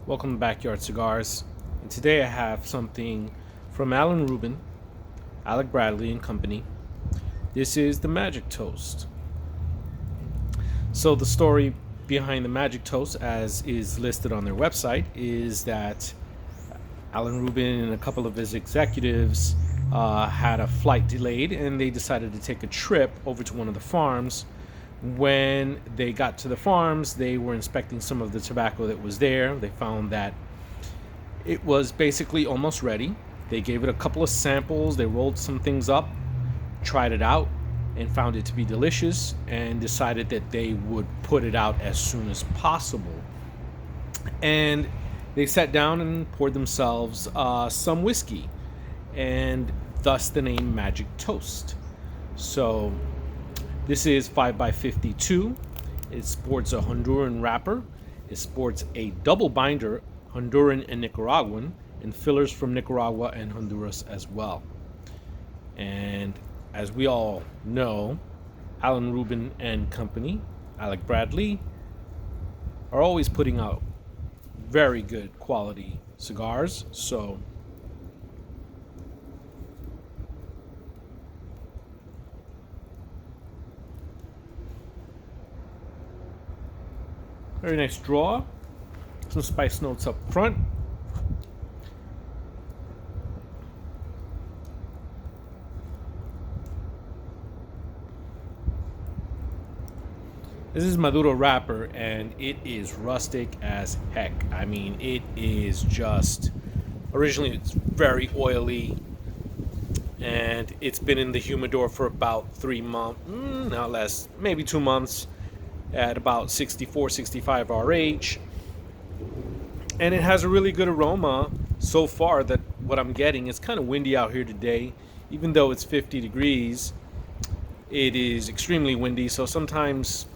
Welcome to Backyard Cigars. And today I have something from Alan Rubin, Alec Bradley and Company. This is the Magic Toast. So the story behind the Magic Toast, as is listed on their website, is that Alan Rubin and a couple of his executives had a flight delayed, and they decided to take a trip over to one of the farms. When they got to the farms, they were inspecting some of the tobacco that was there. They found that it was basically almost ready. They gave it a couple of samples. They rolled some things up, tried it out, and found it to be delicious, and decided that they would put it out as soon as possible. And they sat down and poured themselves some whiskey, and thus the name Magic Toast. So this is 5x52. It sports a Honduran wrapper. It sports a double binder, Honduran and Nicaraguan, and fillers from Nicaragua and Honduras as well. And as we all know, Alan Rubin and Company, Alec Bradley, are always putting out very good quality cigars. So very nice draw. Some spice notes up front. This is Maduro wrapper, and it is rustic as heck. I mean, it is just... Originally, it's very oily, and it's been in the humidor for about 3 months, not less, maybe 2 months, at about 64, 65 RH. And it has a really good aroma so far. That what I'm getting, it's kind of windy out here today. Even though it's 50 degrees, it is extremely windy. So sometimes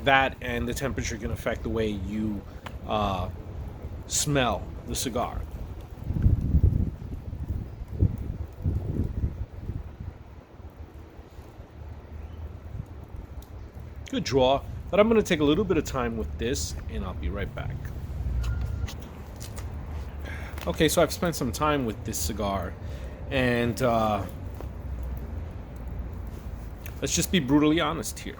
that and the temperature can affect the way you smell the cigar. Good draw. But I'm going to take a little bit of time with this, and I'll be right back. Okay, so I've spent some time with this cigar, and let's just be brutally honest here.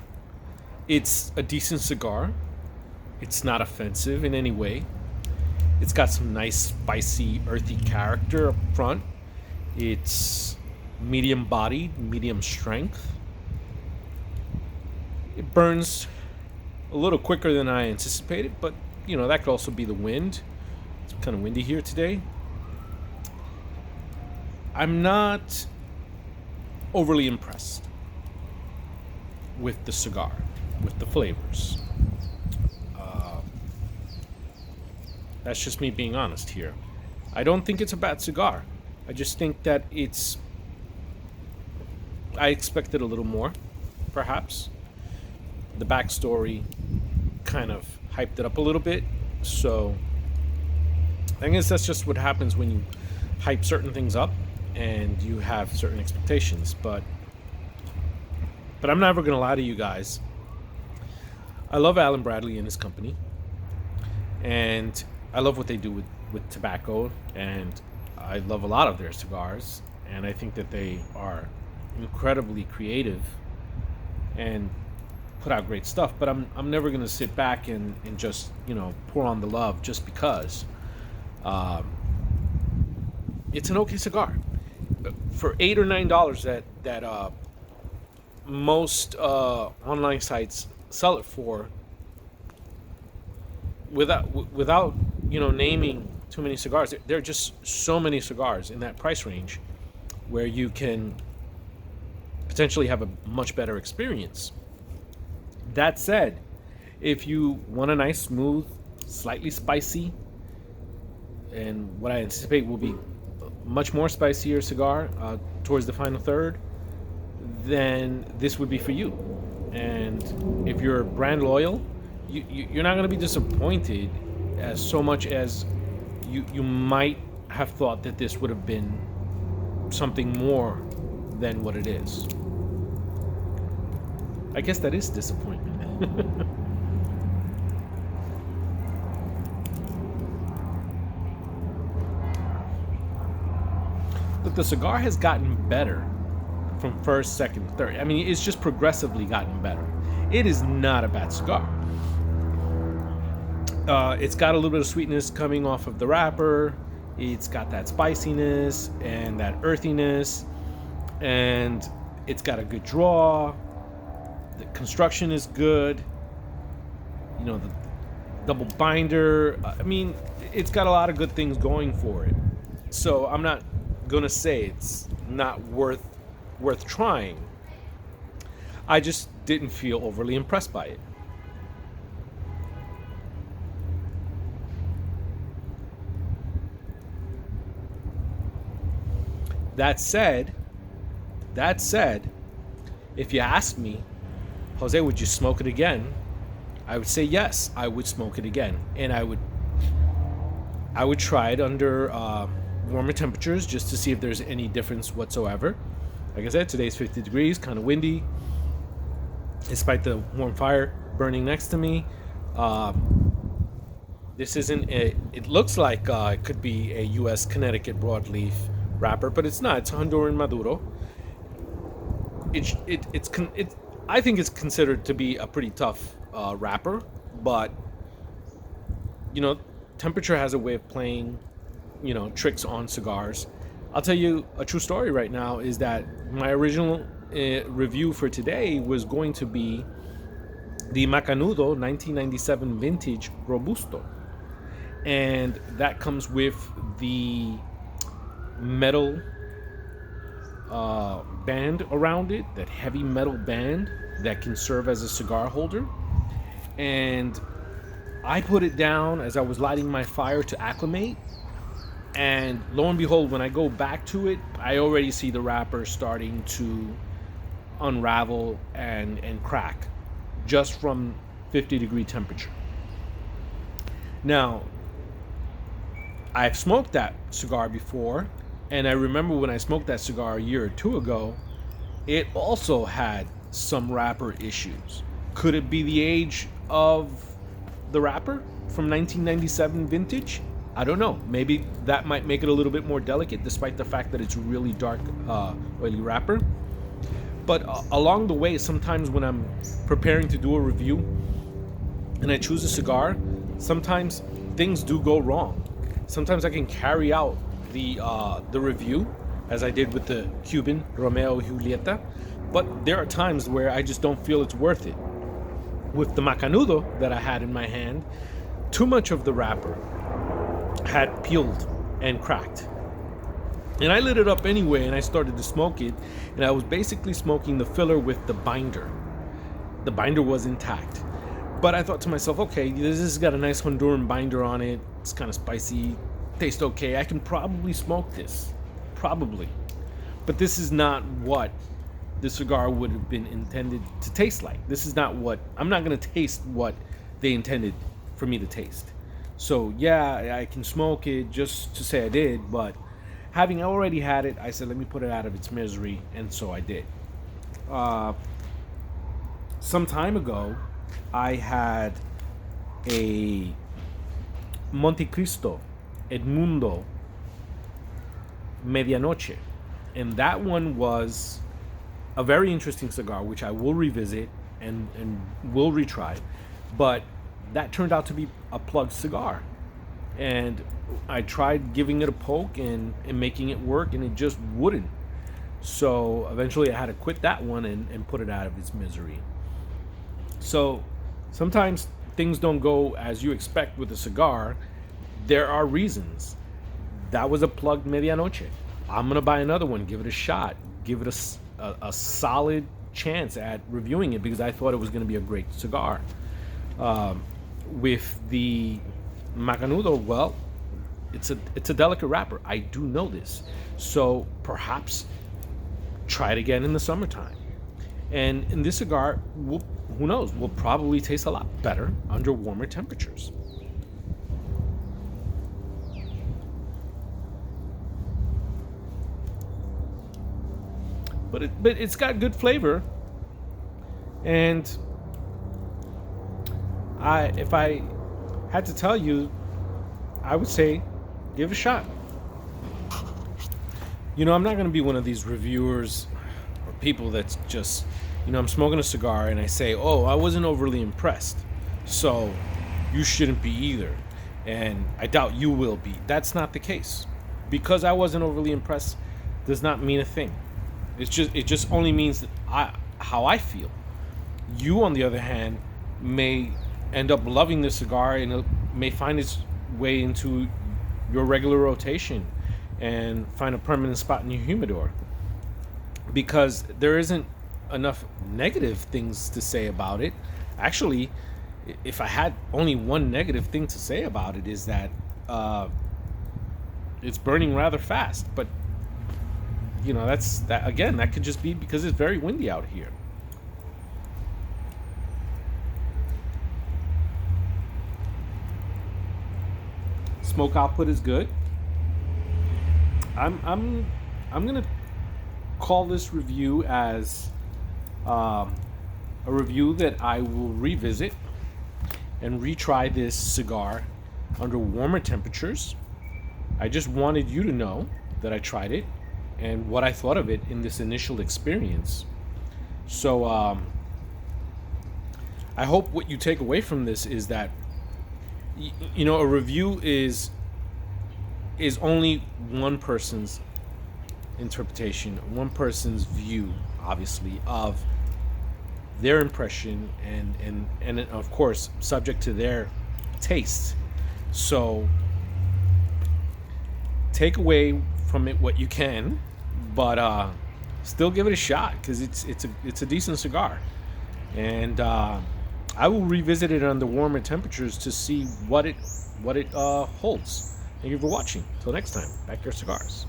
It's a decent cigar. It's not offensive in any way. It's got some nice, spicy, earthy character up front. It's medium bodied, medium strength. It burns a little quicker than I anticipated, but you know, that could also be the wind. It's kind of windy here today. I'm not overly impressed with the cigar, with the flavors. That's just me being honest here. I don't think it's a bad cigar. I just think that I expected a little more, perhaps. The backstory kind of hyped it up a little bit. So I guess that's just what happens when you hype certain things up and you have certain expectations. But I'm never going to lie to you guys. I love Alan Bradley and his company. And I love what they do with tobacco. And I love a lot of their cigars. And I think that they are incredibly creative and put out great stuff, but I'm never gonna sit back and just, you know, pour on the love just because. It's an okay cigar for $8 or $9 that most online sites sell it for, without you know, naming too many cigars. There are just so many cigars in that price range where you can potentially have a much better experience. That said, if you want a nice, smooth, slightly spicy, and what I anticipate will be much more spicier cigar towards the final third, then this would be for you. And if you're brand loyal, you're not going to be disappointed as so much as you might have thought that this would have been something more than what it is. I guess that is disappointment. but the cigar has gotten better from first, second, third. I mean, it's just progressively gotten better. It is not a bad cigar. It's got a little bit of sweetness coming off of the wrapper. It's got that spiciness and that earthiness, and it's got a good draw. The construction is good. The double binder. I mean, it's got a lot of good things going for it. So I'm not gonna say it's not worth trying. I just didn't feel overly impressed by it. That said, if you ask me, Jose, would you smoke it again? I would say yes, I would smoke it again, and I would try it under warmer temperatures just to see if there's any difference whatsoever. Like I said, today's 50 degrees, kind of windy, despite the warm fire burning next to me. This isn't. It looks like it could be a U.S. Connecticut broadleaf wrapper, but it's not. It's Honduran Maduro. I think it's considered to be a pretty tough wrapper, but temperature has a way of playing tricks on cigars. I'll tell you a true story right now is that my original review for today was going to be the Macanudo 1997 vintage Robusto, and that comes with the metal band around it, that heavy metal band that can serve as a cigar holder. And I put it down as I was lighting my fire to acclimate, and lo and behold, when I go back to it, I already see the wrapper starting to unravel and crack just from 50-degree temperature. Now, I've smoked that cigar before, and I remember when I smoked that cigar a year or two ago, it also had some wrapper issues. Could it be the age of the wrapper from 1997 vintage? I don't know. Maybe that might make it a little bit more delicate, despite the fact that it's really dark, oily wrapper. But along the way, sometimes when I'm preparing to do a review and I choose a cigar, sometimes things do go wrong. Sometimes I can carry out the review, as I did with the Cuban Romeo y Julieta, but there are times where I just don't feel it's worth it. With the Macanudo that I had in my hand, too much of the wrapper had peeled and cracked. And I lit it up anyway, and I started to smoke it, and I was basically smoking the filler with the binder. The binder was intact. But I thought to myself, okay, this has got a nice Honduran binder on it. It's kind of spicy, tastes okay. I can probably smoke this. Probably. But this is not what the cigar would have been intended to taste like. This is not what... I'm not going to taste what they intended for me to taste. So, yeah, I can smoke it just to say I did, but having already had it, I said, let me put it out of its misery, and so I did. Some time ago, I had a Montecristo Edmundo Medianoche, and that one was a very interesting cigar, which I will revisit and will retry, but that turned out to be a plugged cigar, and I tried giving it a poke and making it work, and it just wouldn't. So eventually I had to quit that one and put it out of its misery. So sometimes things don't go as you expect with a cigar. There are reasons. That was a plugged Medianoche. I'm gonna buy another one, give it a shot, give it a solid chance at reviewing it, because I thought it was gonna be a great cigar. With the Macanudo, well, it's a delicate wrapper. I do know this. So perhaps try it again in the summertime. And in this cigar, who knows, will probably taste a lot better under warmer temperatures. But it's got good flavor, and if I had to tell you, I would say give it a shot. I'm not going to be one of these reviewers or people that's just, I'm smoking a cigar and I say, oh, I wasn't overly impressed, so you shouldn't be either. And I doubt you will be. That's not the case. Because I wasn't overly impressed does not mean a thing. It just only means that how I feel. You, on the other hand, may end up loving the cigar and it may find its way into your regular rotation and find a permanent spot in your humidor, because there isn't enough negative things to say about it. Actually, if I had only one negative thing to say about it, is that it's burning rather fast. But that's that again. That could just be because it's very windy out here. Smoke output is good. I'm gonna call this review as a review that I will revisit and retry this cigar under warmer temperatures. I just wanted you to know that I tried it and what I thought of it in this initial experience. So I hope what you take away from this is that a review is only one person's interpretation, one person's view, obviously, of their impression, and of course subject to their taste. So take away from it what you can, but still give it a shot, because it's a decent cigar, and I will revisit it under warmer temperatures to see what it holds. Thank you for watching. Till next time, Backyard Cigars.